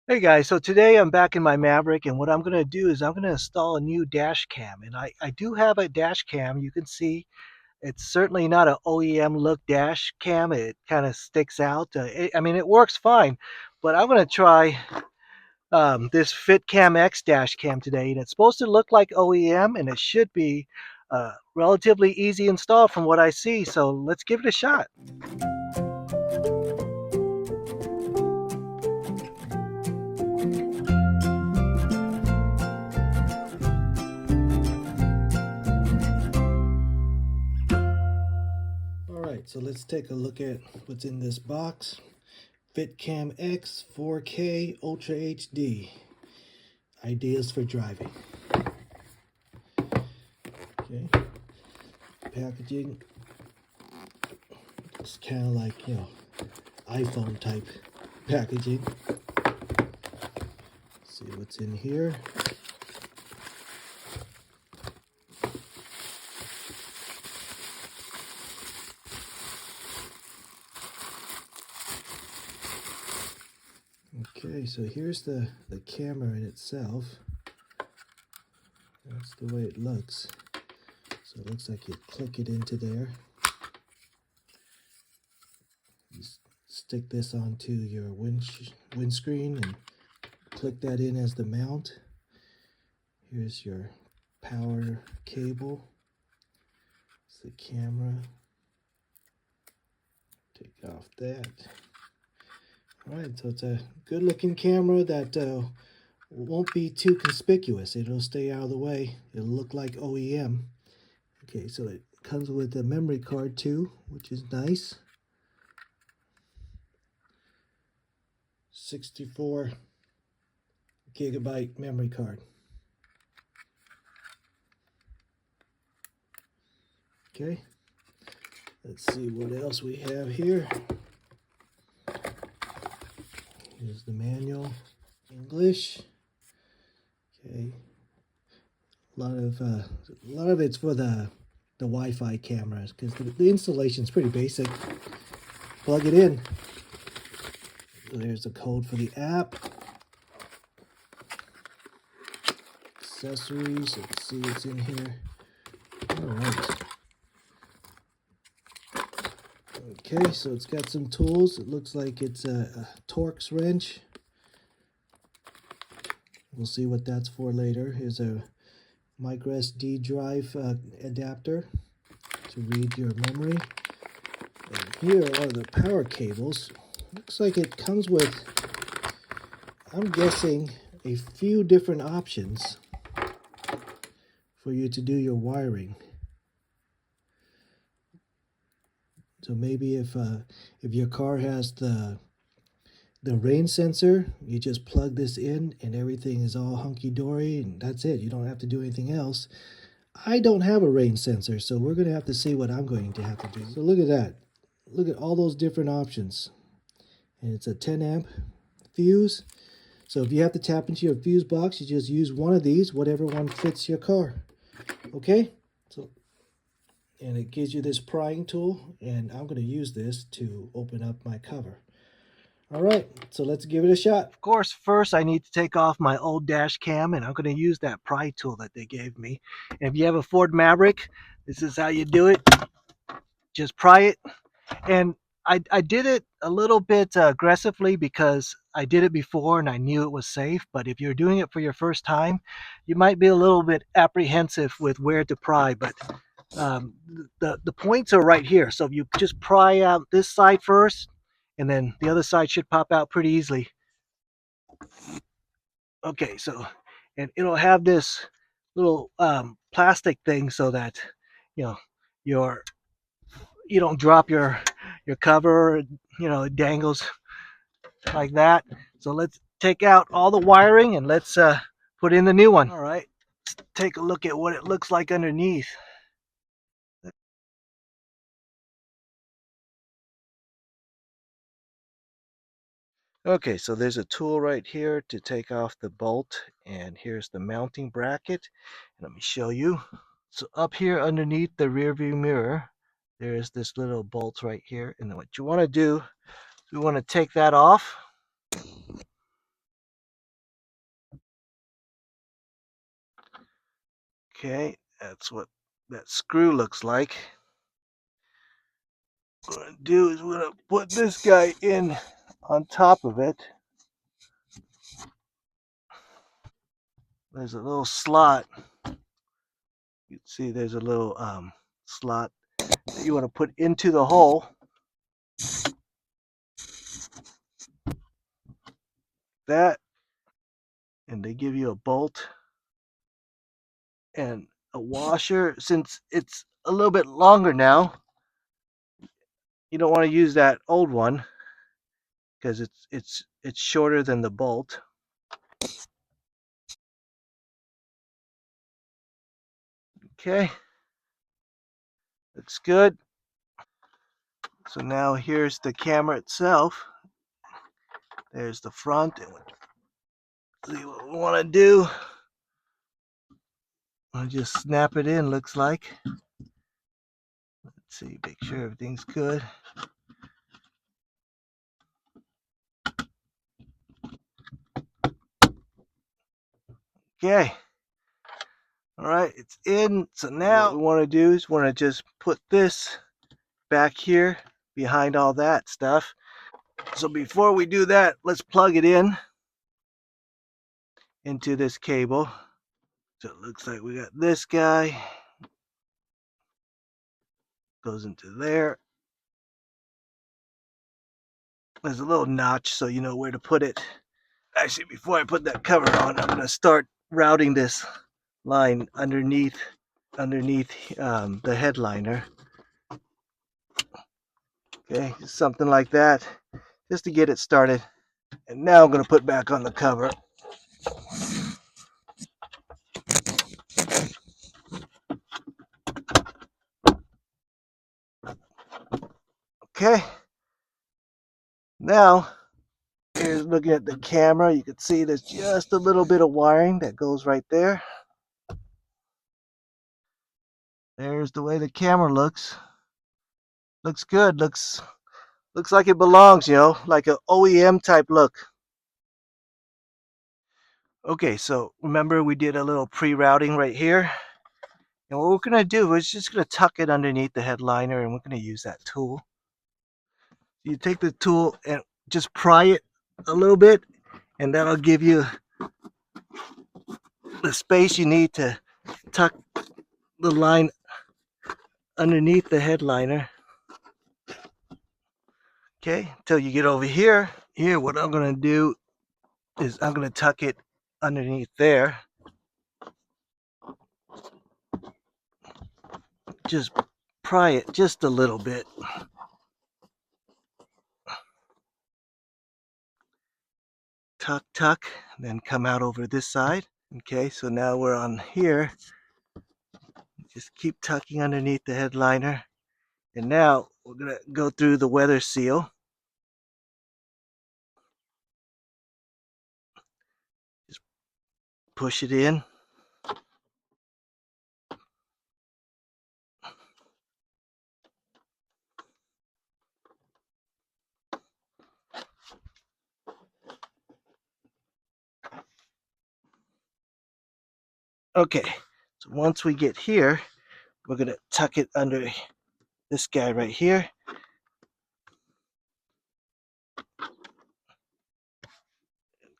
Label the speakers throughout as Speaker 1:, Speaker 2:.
Speaker 1: Hey guys, so today I'm back in my Maverick, and what I'm going to do is I'm going to install a new dash cam. And I do have a dash cam. You can see it's certainly not an OEM look dash cam. It kind of sticks out. I mean, it works fine, but I'm going to try this Fitcamx dash cam today. And it's supposed to look like OEM, and it should be relatively easy install from what I see. So let's give it a shot. All right, so let's take a look at what's in this box. Fitcamx 4K Ultra HD. Ideas for driving. Okay. Packaging. It's kind of like, iPhone type packaging. Let's see what's in here. Okay, so here's the camera in itself. That's the way it looks. So it looks like you click it into there. You stick this onto your windscreen and click that in as the mount. Here's your power cable. It's the camera. Take off that. Alright, so it's a good looking camera that won't be too conspicuous. It'll stay out of the way. It'll look like OEM. Okay, so it comes with a memory card too, which is nice. 64 gigabyte memory card. Okay, let's see what else we have here. Here's the manual, English. Okay, a lot of it's for the Wi-Fi cameras because the installation is pretty basic. Plug it in. There's a code for the app. Accessories. Let's see what's in here. All right. Okay, so it's got some tools. It looks like it's a Torx wrench. We'll see what that's for later. Here's a micro SD drive adapter to read your memory. And here are the power cables. Looks like it comes with, I'm guessing, a few different options for you to do your wiring. So maybe if your car has the rain sensor, you just plug this in and everything is all hunky-dory and that's it. You don't have to do anything else. I don't have a rain sensor, so we're going to have to see what I'm going to have to do. So look at that. Look at all those different options. And it's a 10 amp fuse. So if you have to tap into your fuse box, you just use one of these, whatever one fits your car. Okay? So, and it gives you this prying tool, and I'm going to use this to open up my cover. All right, so let's give it a shot. Of course, first I need to take off my old dash cam, and I'm going to use that pry tool that they gave me. And if you have a Ford Maverick, this is how you do it. Just pry it. And I did it a little bit aggressively because I did it before and I knew it was safe. But if you're doing it for your first time, you might be a little bit apprehensive with where to pry. But the points are right here. So if you just pry out this side first, and then the other side should pop out pretty easily. Okay, so, and it'll have this little plastic thing so that, you know, your you don't drop your cover, it dangles like that. So let's take out all the wiring and let's put in the new one. All right, let's take a look at what it looks like underneath. Okay, so there's a tool right here to take off the bolt, and here's the mounting bracket. Let me show you. So up here underneath the rear view mirror, there's this little bolt right here. And then what you want to do, we want to take that off. Okay, that's what that screw looks like. What we're going to do is we're going to put this guy in on top of it. There's a little slot. You can see there's a little slot that you want to put into the hole. That, and they give you a bolt and a washer. Since it's a little bit longer now, you don't want to use that old one because it's shorter than the bolt. Okay, looks good. So now here's the camera itself. There's the front. And see what we want to do. I'll just snap it in, looks like. Let's see, make sure everything's good. Okay. All right, it's in. So now what we want to do is want to just put this back here behind all that stuff. So before we do that, let's plug it in into this cable. So it looks like we got this guy. Goes into there. There's a little notch so you know where to put it. Actually, before I put that cover on, I'm going to start routing this line underneath the headliner. Okay, something like that, just to get it started. And now I'm going to put back on the cover. Okay, now here's looking at the camera. You can see there's just a little bit of wiring that goes right there. There's the way the camera looks. Looks good. Looks like it belongs, you know, like an OEM type look. Okay, so remember we did a little pre-routing right here. And what we're going to do is just going to tuck it underneath the headliner, and we're going to use that tool. You take the tool and just pry it a little bit, and that'll give you the space you need to tuck the line underneath the headliner. Okay, until you get over here. Here, what I'm going to do is I'm going to tuck it underneath there. Just pry it just a little bit. Tuck, tuck, then come out over this side. Okay, so now we're on here. Just keep tucking underneath the headliner. And now we're going to go through the weather seal. Just push it in. Okay, so once we get here, we're going to tuck it under this guy right here.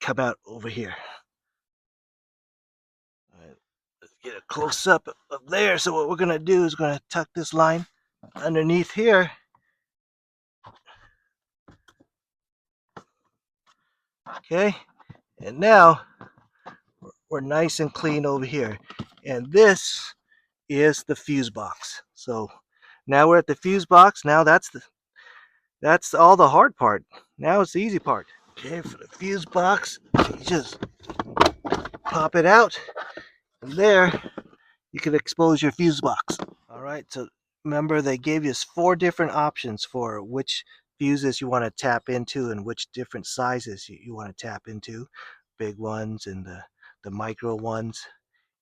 Speaker 1: Come out over here. All right, let's get a close up of there. So what we're going to do is we're going to tuck this line underneath here. Okay, and now we're nice and clean over here. And this is the fuse box. So now we're at the fuse box. Now that's all the hard part. Now it's the easy part. Okay, for the fuse box, you just pop it out, and there you can expose your fuse box. All right, so remember they gave us 4 different options for which fuses you want to tap into and which different sizes you want to tap into. Big ones and the micro ones.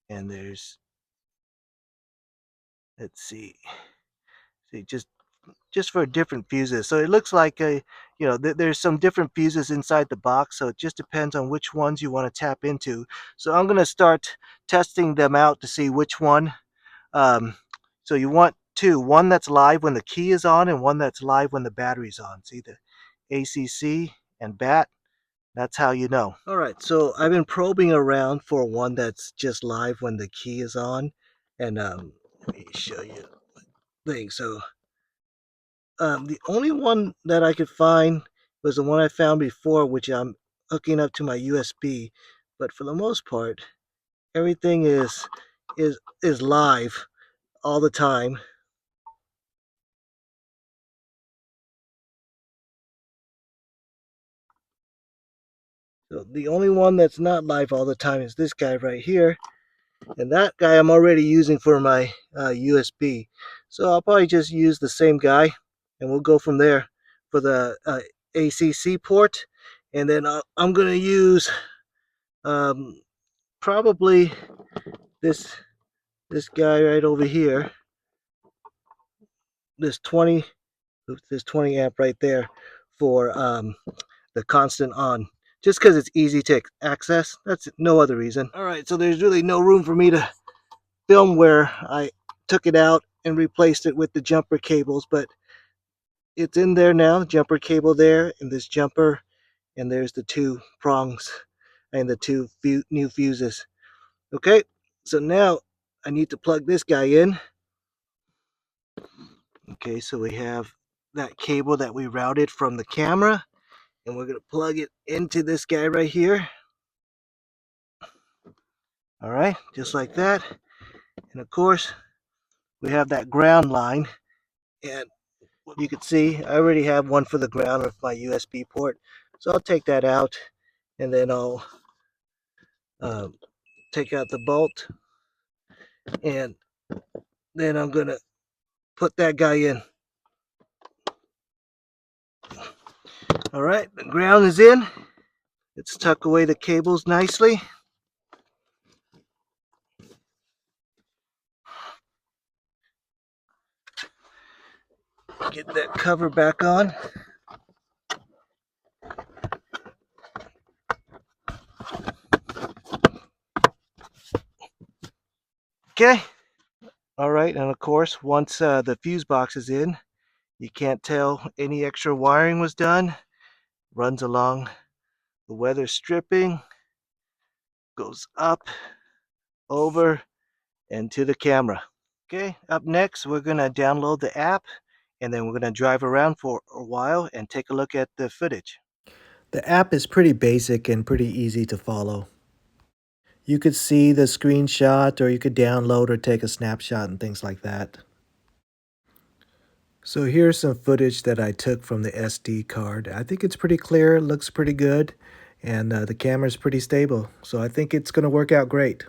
Speaker 1: And there's, let's see, just just for different fuses. So it looks like there's some different fuses inside the box, so it just depends on which ones you want to tap into. So I'm going to start testing them out to see which one. Um, so you want two, one that's live when the key is on and one that's live when the battery's on. See the ACC and BAT? That's how you know. All right, so I've been probing around for one that's just live when the key is on. And let me show you the thing. So the only one that I could find was the one I found before, which I'm hooking up to my USB. But for the most part, everything is live all the time. So the only one that's not live all the time is this guy right here. And that guy I'm already using for my USB. So I'll probably just use the same guy and we'll go from there for the ACC port. And then I'm going to use um, probably this this guy right over here, this 20 this 20 amp right there for the constant on, just because it's easy to access. That's no other reason. All right, so there's really no room for me to film where I took it out and replaced it with the jumper cables, but it's in there now. Jumper cable there, and this jumper, and there's the two prongs and the two new fuses. Okay, so now I need to plug this guy in. Okay, so we have that cable that we routed from the camera, and we're going to plug it into this guy right here. All right, just like that. And of course, we have that ground line, and you can see I already have one for the ground of my USB port. So I'll take that out, and then I'll take out the bolt, and then I'm going to put that guy in. All right, the ground is in. Let's tuck away the cables nicely. Get that cover back on. Okay. All right, and of course, once the fuse box is in, you can't tell any extra wiring was done. Runs along the weather stripping, goes up, over, and to the camera. Okay, up next, we're going to download the app, and then we're going to drive around for a while and take a look at the footage. The app is pretty basic and pretty easy to follow. You could see the screenshot, or you could download or take a snapshot and things like that. So here's some footage that I took from the SD card. I think it's pretty clear, looks pretty good, and the camera's pretty stable. So I think it's going to work out great.